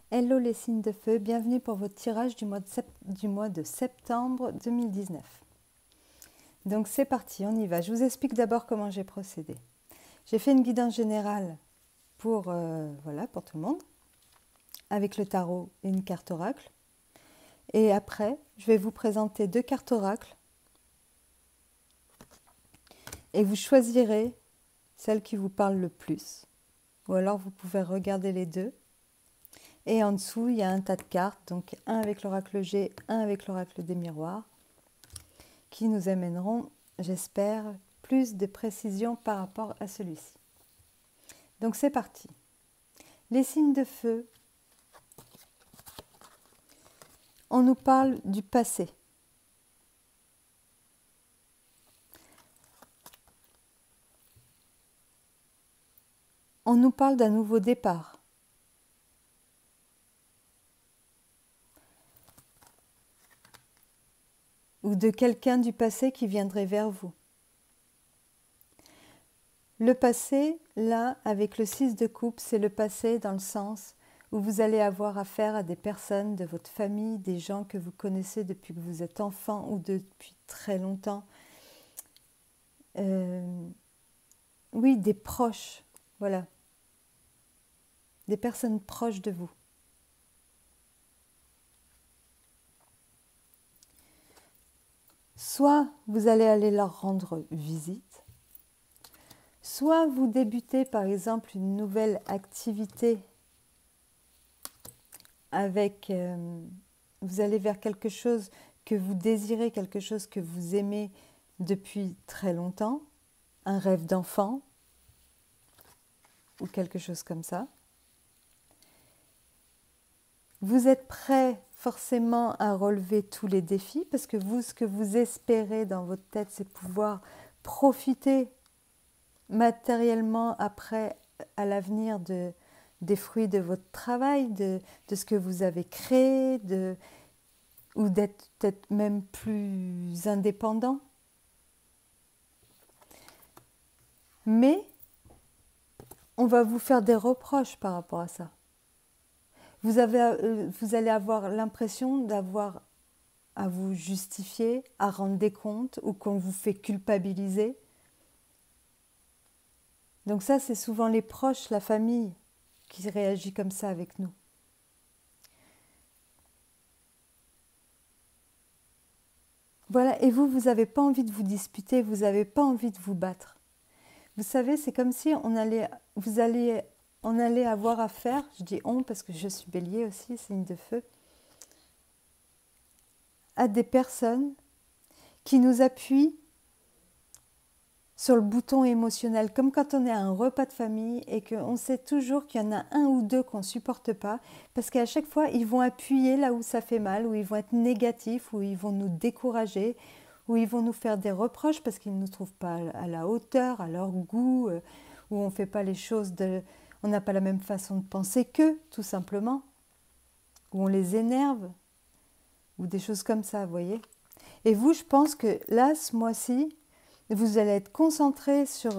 Hello les signes de feu, bienvenue pour votre tirage du mois de septembre 2019. Donc c'est parti, on y va. Je vous explique d'abord comment j'ai procédé. J'ai fait une guidance générale pour, pour tout le monde, avec le tarot et une carte oracle. Et après, je vais vous présenter 2 cartes oracles. Et vous choisirez celle qui vous parle le plus. Ou alors vous pouvez regarder les deux. Et en dessous, il y a un tas de cartes, donc un avec l'oracle G, un avec l'oracle des miroirs, qui nous amèneront, j'espère, plus de précision par rapport à celui-ci. Donc c'est parti. Les signes de feu, on nous parle du passé. On nous parle d'un nouveau départ. Ou de quelqu'un du passé qui viendrait vers vous. Le passé, là, avec le 6 de coupe, c'est le passé dans le sens où vous allez avoir affaire à des personnes de votre famille, des gens que vous connaissez depuis que vous êtes enfant ou depuis très longtemps. Oui, des proches, voilà. Des personnes proches de vous. Soit vous allez aller leur rendre visite, soit vous débutez par exemple une nouvelle activité avec, vous allez vers quelque chose que vous désirez, quelque chose que vous aimez depuis très longtemps, un rêve d'enfant ou quelque chose comme ça. Vous êtes prêt forcément à relever tous les défis parce que vous, ce que vous espérez dans votre tête, c'est pouvoir profiter matériellement après, à l'avenir, des fruits de votre travail, de ce que vous avez créé, ou d'être peut-être même plus indépendant. Mais on va vous faire des reproches par rapport à ça. Vous allez avoir l'impression d'avoir à vous justifier, à rendre des comptes ou qu'on vous fait culpabiliser. Donc ça, c'est souvent les proches, la famille qui réagit comme ça avec nous. Voilà, et vous n'avez pas envie de vous disputer, vous n'avez pas envie de vous battre. Vous savez, c'est comme si on allait avoir affaire, je dis on parce que je suis bélier aussi, signe de feu, à des personnes qui nous appuient sur le bouton émotionnel, comme quand on est à un repas de famille et qu'on sait toujours qu'il y en a un ou deux qu'on ne supporte pas, parce qu'à chaque fois, ils vont appuyer là où ça fait mal, où ils vont être négatifs, où ils vont nous décourager, où ils vont nous faire des reproches parce qu'ils ne nous trouvent pas à la hauteur, à leur goût, où on ne fait pas les choses, on n'a pas la même façon de penser qu'eux, tout simplement, où on les énerve, ou des choses comme ça, vous voyez. Et vous, je pense que là, ce mois-ci, vous allez être concentré sur...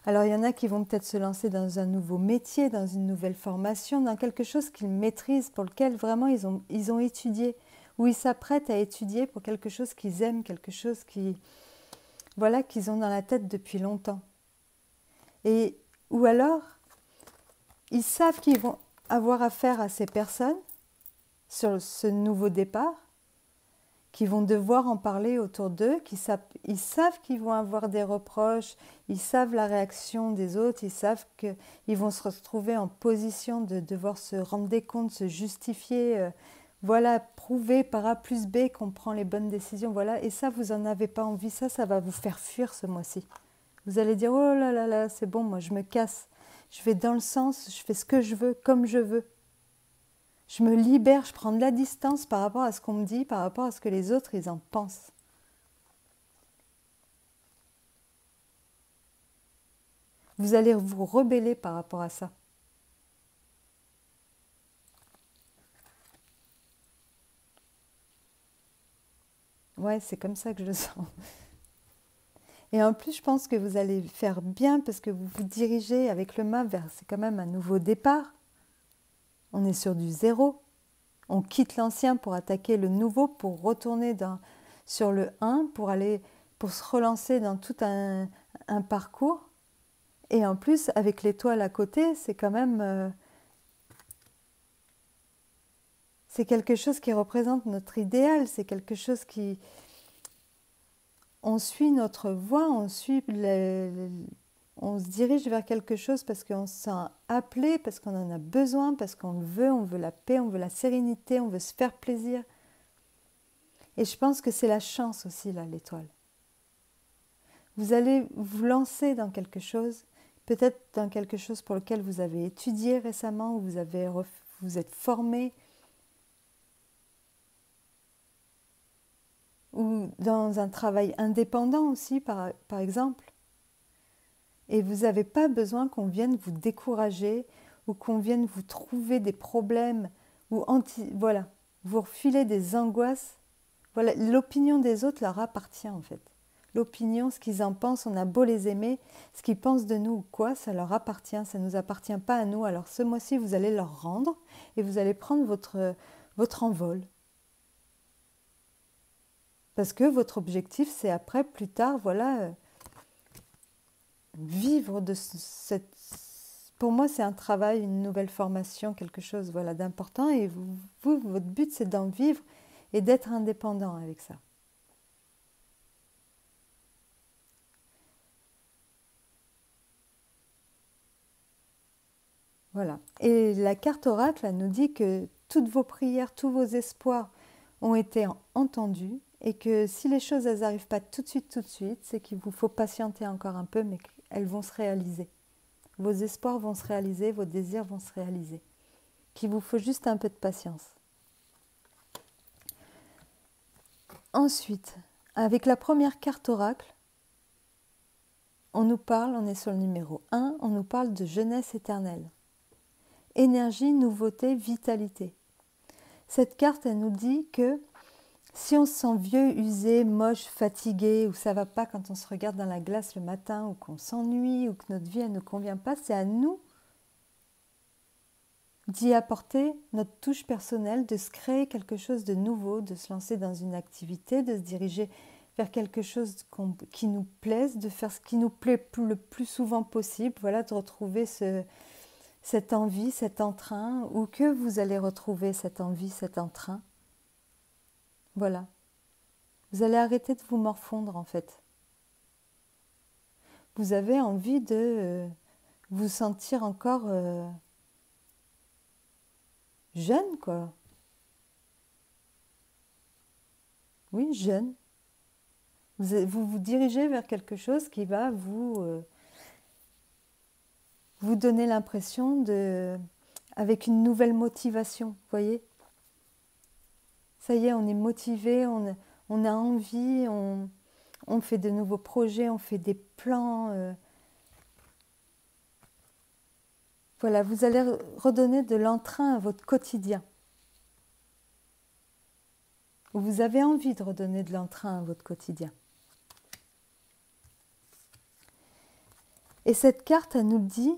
alors, il y en a qui vont peut-être se lancer dans un nouveau métier, dans une nouvelle formation, dans quelque chose qu'ils maîtrisent, pour lequel vraiment ils ont étudié, ou ils s'apprêtent à étudier pour quelque chose qu'ils aiment, quelque chose qu'ils ont dans la tête depuis longtemps. Ou alors, ils savent qu'ils vont avoir affaire à ces personnes sur ce nouveau départ, qui vont devoir en parler autour d'eux, ils savent qu'ils vont avoir des reproches, ils savent la réaction des autres, ils savent qu'ils vont se retrouver en position de devoir se rendre des comptes, se justifier, prouver par A plus B qu'on prend les bonnes décisions, et ça, vous n'en avez pas envie, ça va vous faire fuir ce mois-ci. Vous allez dire, oh là là là, c'est bon, moi je me casse, je vais dans le sens, je fais ce que je veux, comme je veux. Je me libère, je prends de la distance par rapport à ce qu'on me dit, par rapport à ce que les autres, ils en pensent. Vous allez vous rebeller par rapport à ça. Ouais, c'est comme ça que je le sens. Et en plus, je pense que vous allez faire bien parce que vous vous dirigez avec le mât vers, c'est quand même un nouveau départ. on est sur du zéro. On quitte l'ancien pour attaquer le nouveau, pour retourner sur le 1, pour se relancer dans tout un parcours. Et en plus, avec l'étoile à côté, c'est quand même... c'est quelque chose qui représente notre idéal, c'est quelque chose qui... On suit notre voie, on se dirige vers quelque chose parce qu'on se sent appelé, parce qu'on en a besoin, parce qu'on le veut, on veut la paix, on veut la sérénité, on veut se faire plaisir. Et je pense que c'est la chance aussi, là, l'étoile. Vous allez vous lancer dans quelque chose, peut-être dans quelque chose pour lequel vous avez étudié récemment, ou vous êtes formé, ou dans un travail indépendant aussi, par exemple. Et vous n'avez pas besoin qu'on vienne vous décourager ou qu'on vienne vous trouver des problèmes ou voilà, vous refiler des angoisses. Voilà, l'opinion des autres leur appartient en fait. L'opinion, ce qu'ils en pensent, on a beau les aimer, ce qu'ils pensent de nous ou quoi, ça leur appartient, ça ne nous appartient pas à nous. Alors ce mois-ci, vous allez leur rendre et vous allez prendre votre envol. Parce que votre objectif, c'est après, plus tard, voilà, vivre de cette... Pour moi, c'est un travail, une nouvelle formation, quelque chose voilà, d'important. Et votre but, c'est d'en vivre et d'être indépendant avec ça. Voilà. Et la carte oracle elle nous dit que toutes vos prières, tous vos espoirs ont été entendus et que si les choses elles n'arrivent pas tout de suite, c'est qu'il vous faut patienter encore un peu, mais qu'elles vont se réaliser. Vos espoirs vont se réaliser, vos désirs vont se réaliser. Qu'il vous faut juste un peu de patience. Ensuite, avec la première carte oracle, on est sur le numéro 1, on nous parle de jeunesse éternelle. Énergie, nouveauté, vitalité. Cette carte, elle nous dit que si on se sent vieux, usé, moche, fatigué, ou ça ne va pas quand on se regarde dans la glace le matin, ou qu'on s'ennuie, ou que notre vie elle ne convient pas, c'est à nous d'y apporter notre touche personnelle, de se créer quelque chose de nouveau, de se lancer dans une activité, de se diriger vers quelque chose qui nous plaise, de faire ce qui nous plaît le plus souvent possible, voilà, de retrouver cette envie, cet entrain, ou que vous allez retrouver cette envie, cet entrain. Voilà. Vous allez arrêter de vous morfondre en fait. Vous avez envie de vous sentir encore jeune, quoi. Oui, jeune. Vous dirigez vers quelque chose qui va vous donner l'impression avec une nouvelle motivation, vous voyez. Ça y est, on est motivé, on a envie, on fait de nouveaux projets, on fait des plans. Voilà, vous allez redonner de l'entrain à votre quotidien. Vous avez envie de redonner de l'entrain à votre quotidien. Et cette carte, elle nous dit,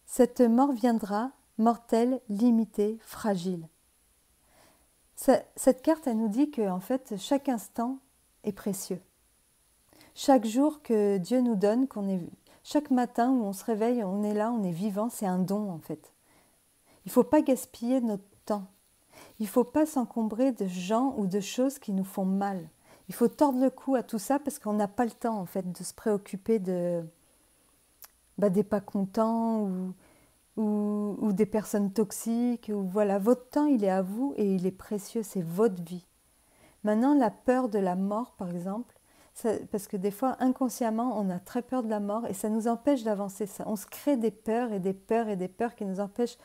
cette mort viendra, mortelle, limitée, fragile. Cette carte, elle nous dit que en fait, chaque instant est précieux. Chaque jour que Dieu nous donne, chaque matin où on se réveille, on est là, on est vivant, c'est un don en fait. Il ne faut pas gaspiller notre temps. Il ne faut pas s'encombrer de gens ou de choses qui nous font mal. Il faut tordre le cou à tout ça parce qu'on n'a pas le temps en fait de se préoccuper des pas contents ou des personnes toxiques. Voilà, votre temps il est à vous et il est précieux, c'est votre vie. Maintenant, la peur de la mort par exemple, parce que des fois inconsciemment on a très peur de la mort et ça nous empêche d'avancer. On se crée des peurs et des peurs et des peurs qui nous empêchent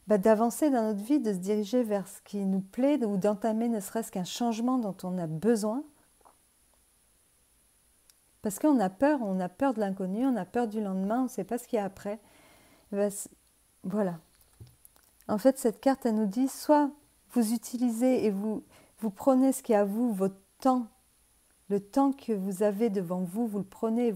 d'avancer dans notre vie, de se diriger vers ce qui nous plaît ou d'entamer ne serait-ce qu'un changement dont on a besoin. Parce qu'on a peur de l'inconnu, on a peur du lendemain, on ne sait pas ce qu'il y a après. Voilà. En fait, cette carte, elle nous dit, soit vous utilisez et vous prenez ce qui est à vous, votre temps, le temps que vous avez devant vous, vous le prenez,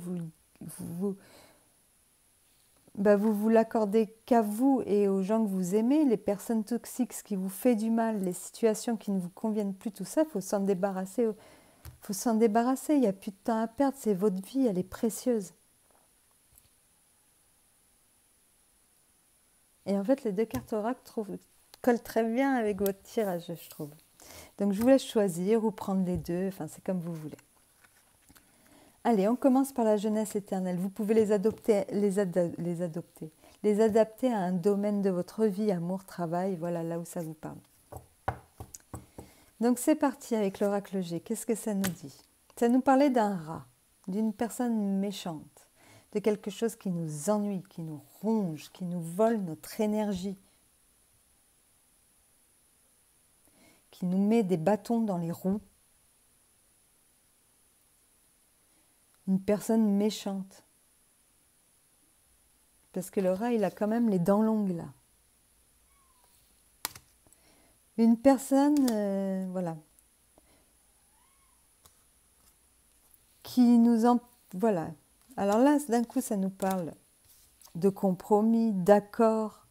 bah, vous vous l'accordez qu'à vous et aux gens que vous aimez, les personnes toxiques, ce qui vous fait du mal, les situations qui ne vous conviennent plus, tout ça, il faut s'en débarrasser. Faut s'en débarrasser, il n'y a plus de temps à perdre, c'est votre vie, elle est précieuse. Et en fait, les deux cartes oracle collent très bien avec votre tirage, je trouve. Donc je vous laisse choisir ou prendre les deux, enfin c'est comme vous voulez. Allez, on commence par la jeunesse éternelle. Vous pouvez les adopter, les adapter à un domaine de votre vie, amour, travail, voilà là où ça vous parle. Donc c'est parti avec l'oracle G. Qu'est-ce que ça nous dit? Ça nous parlait d'un rat, d'une personne méchante, de quelque chose qui nous ennuie, qui nous ronge, qui nous vole notre énergie, qui nous met des bâtons dans les roues. Une personne méchante. Parce que le rat, il a quand même les dents longues là. Une personne, voilà, qui nous en... Voilà. Alors là, d'un coup, ça nous parle de compromis, d'accord,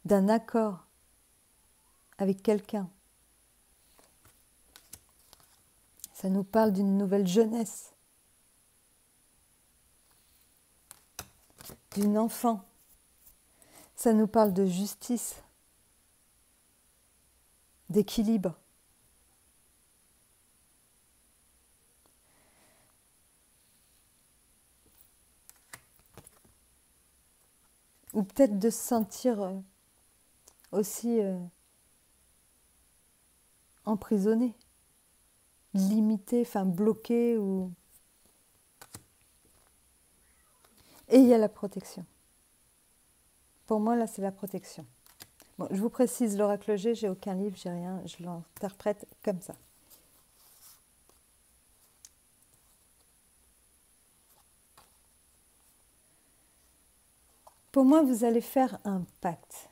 d'un accord avec quelqu'un. Ça nous parle d'une nouvelle jeunesse, d'une enfant. Ça nous parle de justice, d'équilibre. Ou peut-être de se sentir aussi emprisonné, limité, enfin bloqué. Et il y a la protection. Pour moi, là, c'est la protection. Bon, je vous précise, l'oracle G, j'ai aucun livre, j'ai rien, je l'interprète comme ça. Pour moi, vous allez faire un pacte.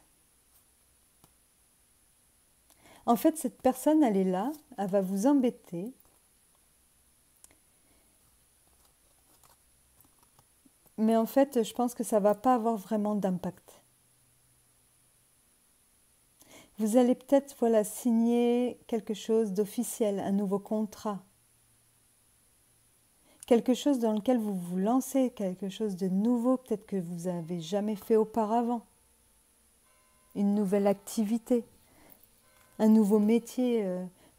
En fait, cette personne, elle est là, elle va vous embêter. Mais en fait, je pense que ça ne va pas avoir vraiment d'impact. Vous allez peut-être voilà, signer quelque chose d'officiel, un nouveau contrat. Quelque chose dans lequel vous vous lancez, quelque chose de nouveau, peut-être que vous n'avez jamais fait auparavant. Une nouvelle activité, un nouveau métier,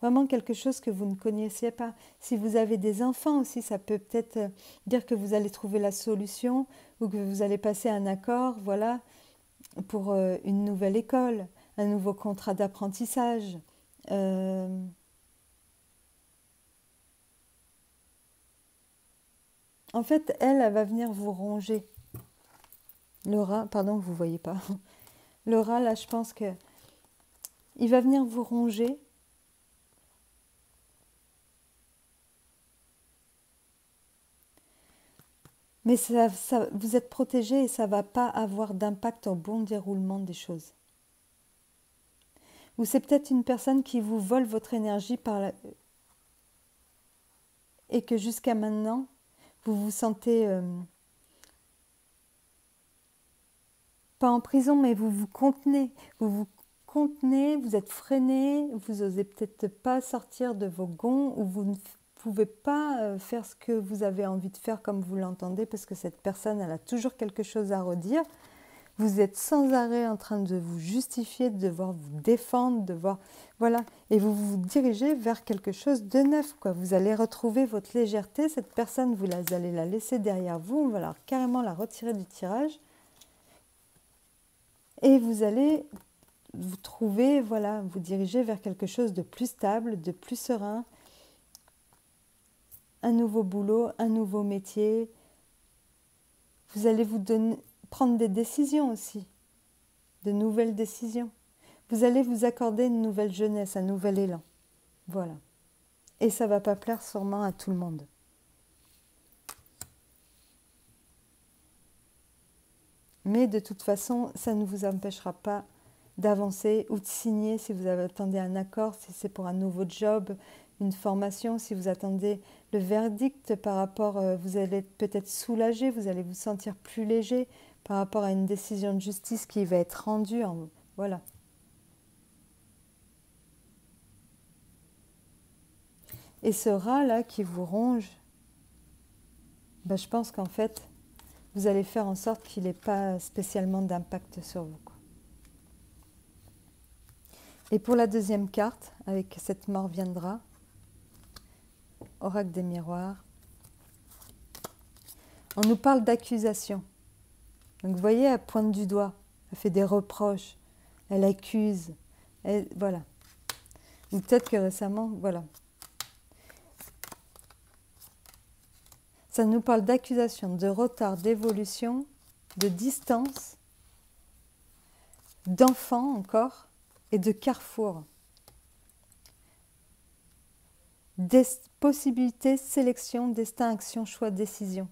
vraiment quelque chose que vous ne connaissiez pas. Si vous avez des enfants aussi, ça peut peut-être dire que vous allez trouver la solution ou que vous allez passer un accord, voilà, pour une nouvelle école, un nouveau contrat d'apprentissage. En fait, elle va venir vous ronger. Le rat, pardon, vous ne voyez pas. Le rat, là, je pense que il va venir vous ronger. Mais vous êtes protégé et ça ne va pas avoir d'impact au bon déroulement des choses. Ou c'est peut-être une personne qui vous vole votre énergie et que jusqu'à maintenant, vous vous sentez pas en prison, mais vous vous contenez. Vous vous contenez, vous êtes freiné, vous osez peut-être pas sortir de vos gonds ou vous ne pouvez pas faire ce que vous avez envie de faire comme vous l'entendez parce que cette personne, elle a toujours quelque chose à redire. Vous êtes sans arrêt en train de vous justifier, de devoir vous défendre, voilà, et vous vous dirigez vers quelque chose de neuf, quoi. Vous allez retrouver votre légèreté. Cette personne, vous allez la laisser derrière vous. On va carrément la retirer du tirage. Et vous allez vous trouver, voilà, vous diriger vers quelque chose de plus stable, de plus serein. Un nouveau boulot, un nouveau métier. Vous allez prendre des décisions aussi, de nouvelles décisions. Vous allez vous accorder une nouvelle jeunesse, un nouvel élan. Voilà. Et ça ne va pas plaire sûrement à tout le monde. Mais de toute façon, ça ne vous empêchera pas d'avancer ou de signer si vous attendez un accord, si c'est pour un nouveau job, une formation, si vous attendez le verdict par rapport, vous allez être peut-être soulagé, vous allez vous sentir plus léger par rapport à une décision de justice qui va être rendue. Voilà. Et ce rat-là qui vous ronge, ben, je pense qu'en fait, vous allez faire en sorte qu'il n'ait pas spécialement d'impact sur vous, quoi. Et pour la deuxième carte, avec cette mort viendra, oracle des miroirs, on nous parle d'accusation. Donc vous voyez, elle pointe du doigt, elle fait des reproches, elle accuse, voilà. Ou peut-être que récemment, voilà. Ça nous parle d'accusation, de retard, d'évolution, de distance, d'enfant encore, et de carrefour. Des possibilités, sélection, destin, action, choix, décision.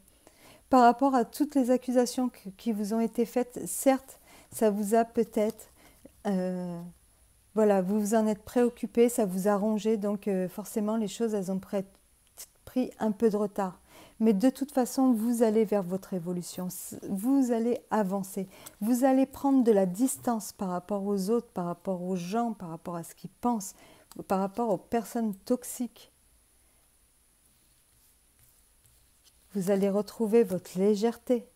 Par rapport à toutes les accusations qui vous ont été faites, certes, ça vous a peut-être, voilà, vous vous en êtes préoccupé, ça vous a rongé, donc forcément les choses, elles ont pris un peu de retard. Mais de toute façon, vous allez vers votre évolution, vous allez avancer, vous allez prendre de la distance par rapport aux autres, par rapport aux gens, par rapport à ce qu'ils pensent, par rapport aux personnes toxiques. Vous allez retrouver votre légèreté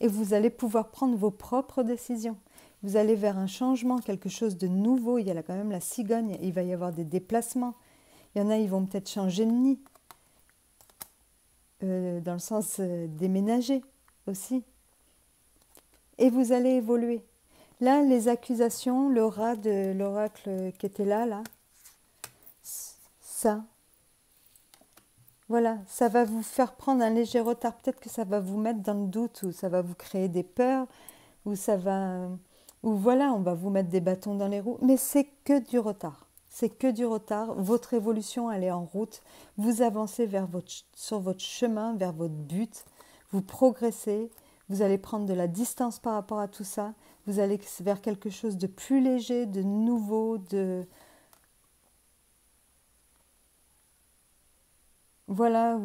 et vous allez pouvoir prendre vos propres décisions. Vous allez vers un changement, quelque chose de nouveau. Il y a là quand même la cigogne, il va y avoir des déplacements. Il y en a, ils vont peut-être changer de nid, dans le sens déménager aussi. Et vous allez évoluer. Là, les accusations, le rat de l'oracle qui était là, ça, voilà, ça va vous faire prendre un léger retard. Peut-être que ça va vous mettre dans le doute, ou ça va vous créer des peurs, ou ça va, ou voilà, on va vous mettre des bâtons dans les roues. Mais c'est que du retard. C'est que du retard. Votre évolution, elle est en route. Vous avancez sur votre chemin, vers votre but. Vous progressez. Vous allez prendre de la distance par rapport à tout ça. Vous allez vers quelque chose de plus léger, de nouveau, de... Voilà,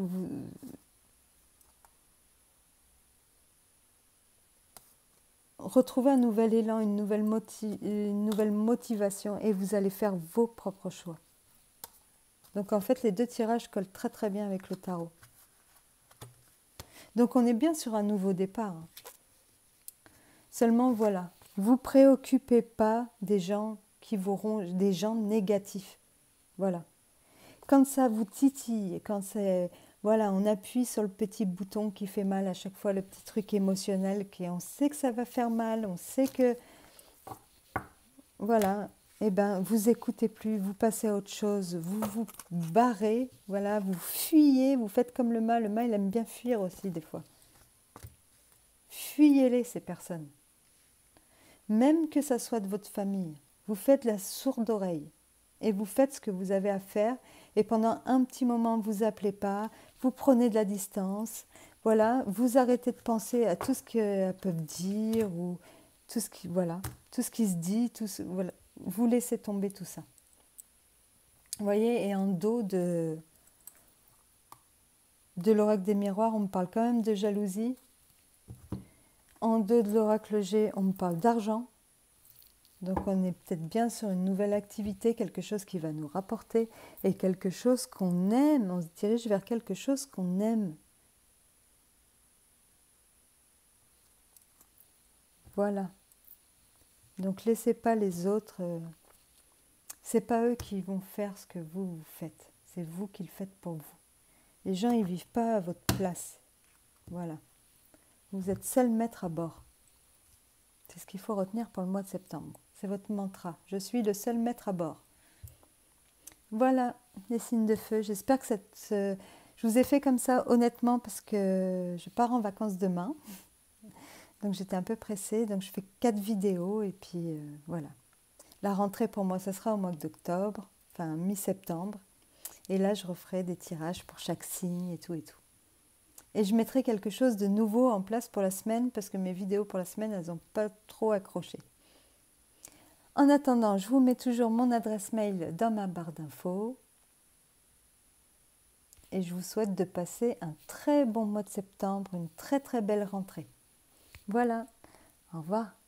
retrouvez un nouvel élan, une nouvelle motivation et vous allez faire vos propres choix. Donc en fait, les deux tirages collent très très bien avec le tarot. Donc on est bien sur un nouveau départ. Seulement voilà, vous préoccupez pas des gens qui vous rongent, des gens négatifs. Voilà. Quand ça vous titille, quand c'est... Voilà, on appuie sur le petit bouton qui fait mal à chaque fois, le petit truc émotionnel, on sait que ça va faire mal, on sait que... Voilà, eh ben, vous écoutez plus, vous passez à autre chose, vous vous barrez, voilà, vous fuyez, vous faites comme le mât il aime bien fuir aussi des fois. Fuyez-les, ces personnes. Même que ça soit de votre famille, vous faites la sourde oreille et vous faites ce que vous avez à faire et pendant un petit moment, vous appelez pas, vous prenez de la distance, voilà, vous arrêtez de penser à tout ce qu'elles peuvent dire ou tout ce qui, voilà, tout ce qui se dit, voilà, vous laissez tomber tout ça. Vous voyez, et en dos de l'oracle des miroirs, on me parle quand même de jalousie. En dos de l'oracle G, on me parle d'argent. Donc on est peut-être bien sur une nouvelle activité, quelque chose qui va nous rapporter et quelque chose qu'on aime. On se dirige vers quelque chose qu'on aime. Voilà. Donc laissez pas les autres, c'est pas eux qui vont faire ce que vous faites, c'est vous qui le faites pour vous. Les gens ils vivent pas à votre place, voilà. Vous êtes seul maître à bord. C'est ce qu'il faut retenir pour le mois de septembre. C'est votre mantra. Je suis le seul maître à bord. Voilà les signes de feu. J'espère que je vous ai fait comme ça honnêtement parce que je pars en vacances demain. Donc j'étais un peu pressée, donc je fais 4 vidéos et puis voilà. La rentrée pour moi, ce sera au mois d'octobre, enfin mi-septembre. Et là, je referai des tirages pour chaque signe et tout et tout. Et je mettrai quelque chose de nouveau en place pour la semaine parce que mes vidéos pour la semaine, elles n'ont pas trop accroché. En attendant, je vous mets toujours mon adresse mail dans ma barre d'infos. et je vous souhaite de passer un très bon mois de septembre, une très très belle rentrée. Voilà, au revoir.